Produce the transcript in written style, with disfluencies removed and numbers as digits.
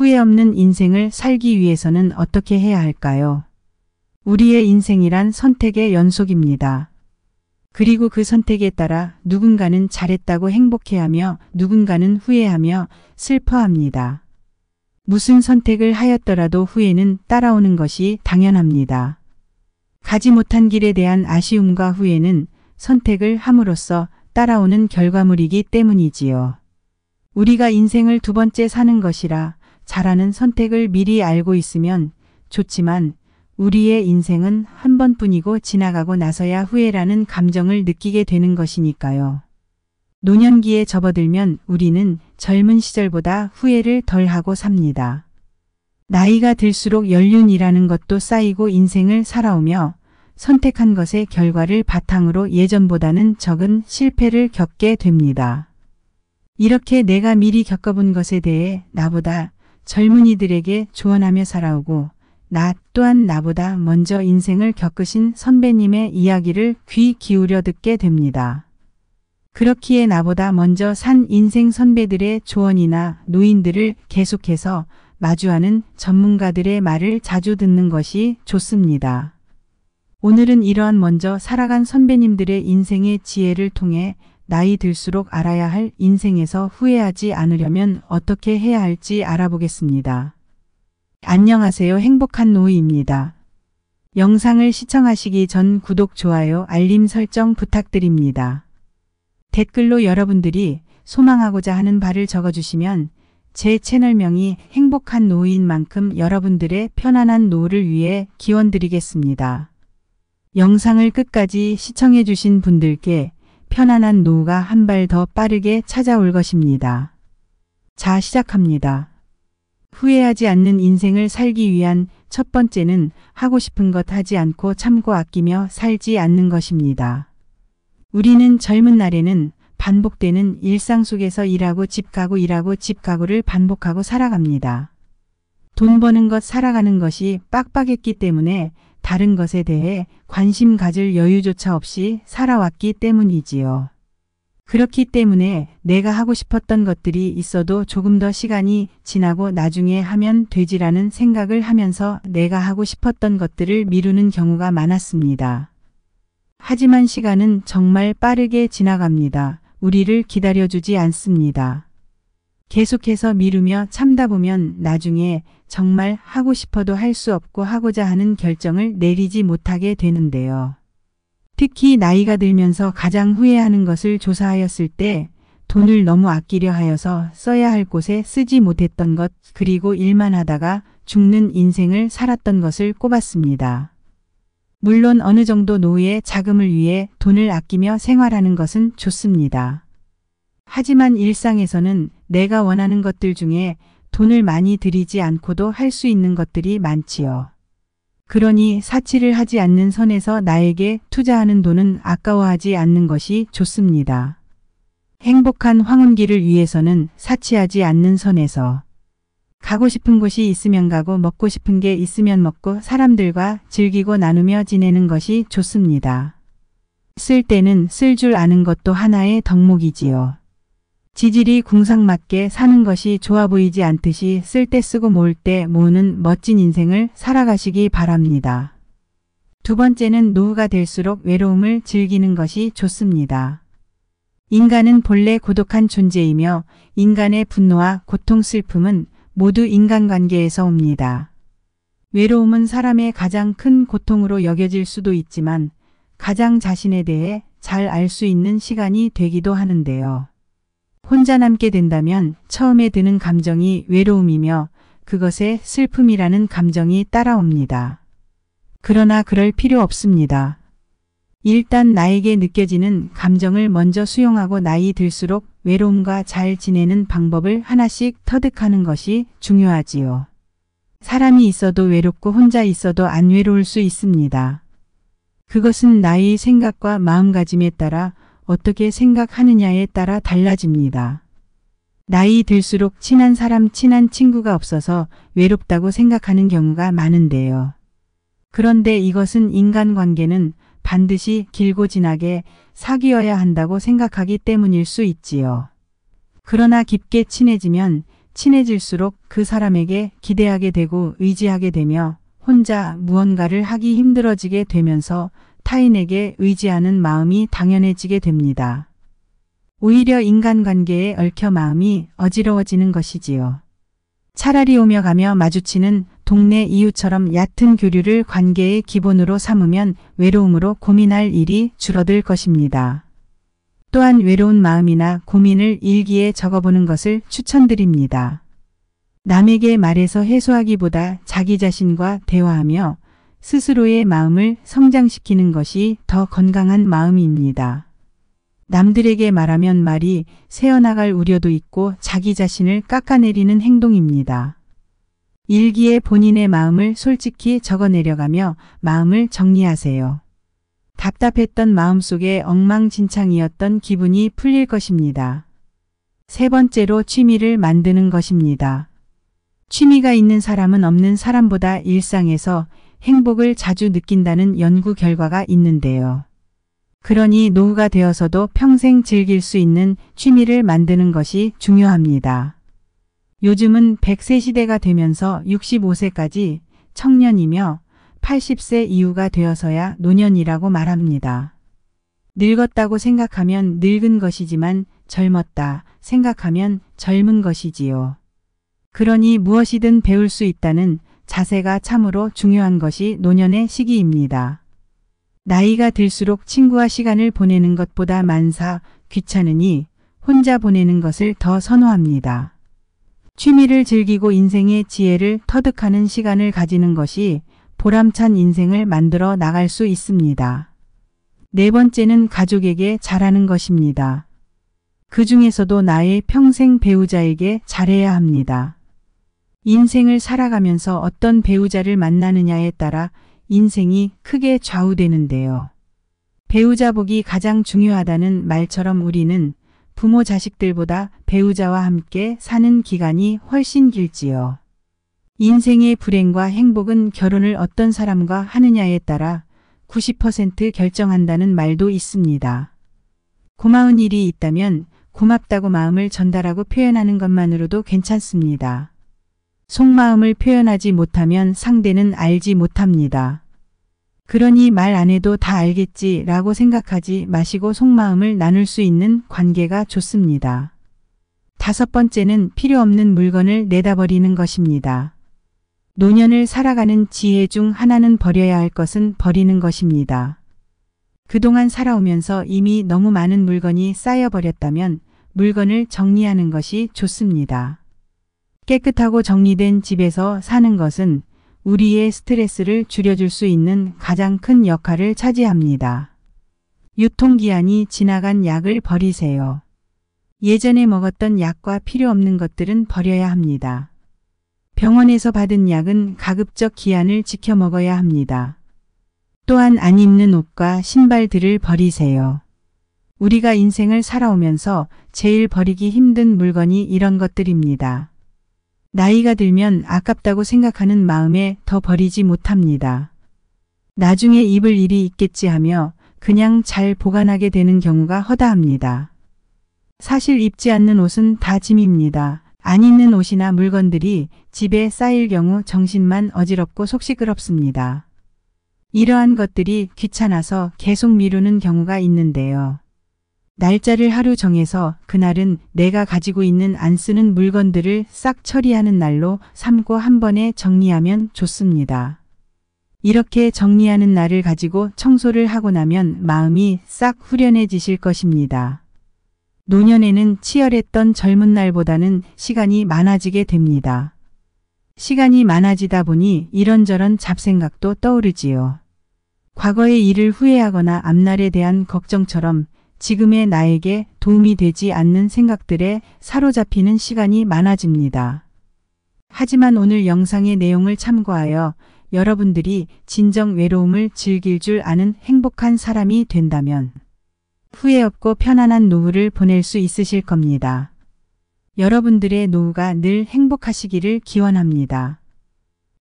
후회 없는 인생을 살기 위해서는 어떻게 해야 할까요? 우리의 인생이란 선택의 연속입니다. 그리고 그 선택에 따라 누군가는 잘했다고 행복해하며 누군가는 후회하며 슬퍼합니다. 무슨 선택을 하였더라도 후회는 따라오는 것이 당연합니다. 가지 못한 길에 대한 아쉬움과 후회는 선택을 함으로써 따라오는 결과물이기 때문이지요. 우리가 인생을 두 번째 사는 것이라 잘하는 선택을 미리 알고 있으면 좋지만 우리의 인생은 한 번뿐이고 지나가고 나서야 후회라는 감정을 느끼게 되는 것이니까요. 노년기에 접어들면 우리는 젊은 시절보다 후회를 덜하고 삽니다. 나이가 들수록 연륜이라는 것도 쌓이고 인생을 살아오며 선택한 것의 결과를 바탕으로 예전보다는 적은 실패를 겪게 됩니다. 이렇게 내가 미리 겪어본 것에 대해 나보다 젊은이들에게 조언하며 살아오고 나 또한 나보다 먼저 인생을 겪으신 선배님의 이야기를 귀 기울여 듣게 됩니다. 그렇기에 나보다 먼저 산 인생 선배들의 조언이나 노인들을 계속해서 마주하는 전문가들의 말을 자주 듣는 것이 좋습니다. 오늘은 이러한 먼저 살아간 선배님들의 인생의 지혜를 통해 나이 들수록 알아야 할 인생에서 후회하지 않으려면 어떻게 해야 할지 알아보겠습니다. 안녕하세요. 행복한 노이입니다. 영상을 시청하시기 전 구독, 좋아요, 알림 설정 부탁드립니다. 댓글로 여러분들이 소망하고자 하는 바를 적어주시면 제 채널명이 행복한 노후인 만큼 여러분들의 편안한 노후를 위해 기원드리겠습니다. 영상을 끝까지 시청해 주신 분들께 편안한 노후가 한 발 더 빠르게 찾아올 것입니다. 자, 시작합니다. 후회하지 않는 인생을 살기 위한 첫 번째는 하고 싶은 것 하지 않고 참고 아끼며 살지 않는 것입니다. 우리는 젊은 날에는 반복되는 일상 속에서 일하고 집 가고 일하고 집 가고를 반복하고 살아갑니다. 돈 버는 것, 살아가는 것이 빡빡했기 때문에 다른 것에 대해 관심 가질 여유조차 없이 살아왔기 때문이지요. 그렇기 때문에 내가 하고 싶었던 것들이 있어도 조금 더 시간이 지나고 나중에 하면 되지라는 생각을 하면서 내가 하고 싶었던 것들을 미루는 경우가 많았습니다. 하지만 시간은 정말 빠르게 지나갑니다. 우리를 기다려주지 않습니다. 계속해서 미루며 참다 보면 나중에 정말 하고 싶어도 할 수 없고 하고자 하는 결정을 내리지 못하게 되는데요. 특히 나이가 들면서 가장 후회하는 것을 조사하였을 때 돈을 너무 아끼려 하여서 써야 할 곳에 쓰지 못했던 것, 그리고 일만 하다가 죽는 인생을 살았던 것을 꼽았습니다. 물론 어느 정도 노후의 자금을 위해 돈을 아끼며 생활하는 것은 좋습니다. 하지만 일상에서는 내가 원하는 것들 중에 돈을 많이 들이지 않고도 할 수 있는 것들이 많지요. 그러니 사치를 하지 않는 선에서 나에게 투자하는 돈은 아까워하지 않는 것이 좋습니다. 행복한 황혼기를 위해서는 사치하지 않는 선에서 가고 싶은 곳이 있으면 가고 먹고 싶은 게 있으면 먹고 사람들과 즐기고 나누며 지내는 것이 좋습니다. 쓸 때는 쓸 줄 아는 것도 하나의 덕목이지요. 지질이 궁상맞게 사는 것이 좋아 보이지 않듯이 쓸 때 쓰고 모을 때 모으는 멋진 인생을 살아가시기 바랍니다. 두 번째는 노후가 될수록 외로움을 즐기는 것이 좋습니다. 인간은 본래 고독한 존재이며 인간의 분노와 고통, 슬픔은 모두 인간관계에서 옵니다. 외로움은 사람의 가장 큰 고통으로 여겨질 수도 있지만 가장 자신에 대해 잘 알 수 있는 시간이 되기도 하는데요. 혼자 남게 된다면 처음에 드는 감정이 외로움이며 그것에 슬픔이라는 감정이 따라옵니다. 그러나 그럴 필요 없습니다. 일단 나에게 느껴지는 감정을 먼저 수용하고 나이 들수록 외로움과 잘 지내는 방법을 하나씩 터득하는 것이 중요하지요. 사람이 있어도 외롭고 혼자 있어도 안 외로울 수 있습니다. 그것은 나의 생각과 마음가짐에 따라 어떻게 생각하느냐에 따라 달라집니다. 나이 들수록 친한 사람, 친한 친구가 없어서 외롭다고 생각하는 경우가 많은데요. 그런데 이것은 인간관계는 반드시 길고 진하게 사귀어야 한다고 생각하기 때문일 수 있지요. 그러나 깊게 친해지면 친해질수록 그 사람에게 기대하게 되고 의지하게 되며 혼자 무언가를 하기 힘들어지게 되면서 타인에게 의지하는 마음이 당연해지게 됩니다. 오히려 인간관계에 얽혀 마음이 어지러워지는 것이지요. 차라리 오며 가며 마주치는 동네 이웃처럼 얕은 교류를 관계의 기본으로 삼으면 외로움으로 고민할 일이 줄어들 것입니다. 또한 외로운 마음이나 고민을 일기에 적어보는 것을 추천드립니다. 남에게 말해서 해소하기보다 자기 자신과 대화하며 스스로의 마음을 성장시키는 것이 더 건강한 마음입니다. 남들에게 말하면 말이 새어나갈 우려도 있고 자기 자신을 깎아내리는 행동입니다. 일기에 본인의 마음을 솔직히 적어내려가며 마음을 정리하세요. 답답했던 마음속에 엉망진창이었던 기분이 풀릴 것입니다. 세 번째로 취미를 만드는 것입니다. 취미가 있는 사람은 없는 사람보다 일상에서 행복을 자주 느낀다는 연구 결과가 있는데요. 그러니 노후가 되어서도 평생 즐길 수 있는 취미를 만드는 것이 중요합니다. 요즘은 100세 시대가 되면서 65세까지 청년이며 80세 이후가 되어서야 노년이라고 말합니다. 늙었다고 생각하면 늙은 것이지만 젊었다 생각하면 젊은 것이지요. 그러니 무엇이든 배울 수 있다는 자세가 참으로 중요한 것이 노년의 시기입니다. 나이가 들수록 친구와 시간을 보내는 것보다 만사 귀찮으니 혼자 보내는 것을 더 선호합니다. 취미를 즐기고 인생의 지혜를 터득하는 시간을 가지는 것이 보람찬 인생을 만들어 나갈 수 있습니다. 네 번째는 가족에게 잘하는 것입니다. 그 중에서도 나의 평생 배우자에게 잘해야 합니다. 인생을 살아가면서 어떤 배우자를 만나느냐에 따라 인생이 크게 좌우되는데요. 배우자 복이 가장 중요하다는 말처럼 우리는 부모 자식들보다 배우자와 함께 사는 기간이 훨씬 길지요. 인생의 불행과 행복은 결혼을 어떤 사람과 하느냐에 따라 90% 결정한다는 말도 있습니다. 고마운 일이 있다면 고맙다고 마음을 전달하고 표현하는 것만으로도 괜찮습니다. 속마음을 표현하지 못하면 상대는 알지 못합니다. 그러니 말 안 해도 다 알겠지 라고 생각하지 마시고 속마음을 나눌 수 있는 관계가 좋습니다. 다섯 번째는 필요 없는 물건을 내다버리는 것입니다. 노년을 살아가는 지혜 중 하나는 버려야 할 것은 버리는 것입니다. 그동안 살아오면서 이미 너무 많은 물건이 쌓여버렸다면 물건을 정리하는 것이 좋습니다. 깨끗하고 정리된 집에서 사는 것은 우리의 스트레스를 줄여줄 수 있는 가장 큰 역할을 차지합니다. 유통기한이 지나간 약을 버리세요. 예전에 먹었던 약과 필요 없는 것들은 버려야 합니다. 병원에서 받은 약은 가급적 기한을 지켜 먹어야 합니다. 또한 안 입는 옷과 신발들을 버리세요. 우리가 인생을 살아오면서 제일 버리기 힘든 물건이 이런 것들입니다. 나이가 들면 아깝다고 생각하는 마음에 더 버리지 못합니다. 나중에 입을 일이 있겠지 하며 그냥 잘 보관하게 되는 경우가 허다합니다. 사실 입지 않는 옷은 다 짐입니다. 안 입는 옷이나 물건들이 집에 쌓일 경우 정신만 어지럽고 속 시끄럽습니다. 이러한 것들이 귀찮아서 계속 미루는 경우가 있는데요. 날짜를 하루 정해서 그날은 내가 가지고 있는 안 쓰는 물건들을 싹 처리하는 날로 삼고 한 번에 정리하면 좋습니다. 이렇게 정리하는 날을 가지고 청소를 하고 나면 마음이 싹 후련해지실 것입니다. 노년에는 치열했던 젊은 날보다는 시간이 많아지게 됩니다. 시간이 많아지다 보니 이런저런 잡생각도 떠오르지요. 과거의 일을 후회하거나 앞날에 대한 걱정처럼 지금의 나에게 도움이 되지 않는 생각들에 사로잡히는 시간이 많아집니다. 하지만 오늘 영상의 내용을 참고하여 여러분들이 진정 외로움을 즐길 줄 아는 행복한 사람이 된다면 후회 없고 편안한 노후를 보낼 수 있으실 겁니다. 여러분들의 노후가 늘 행복하시기를 기원합니다.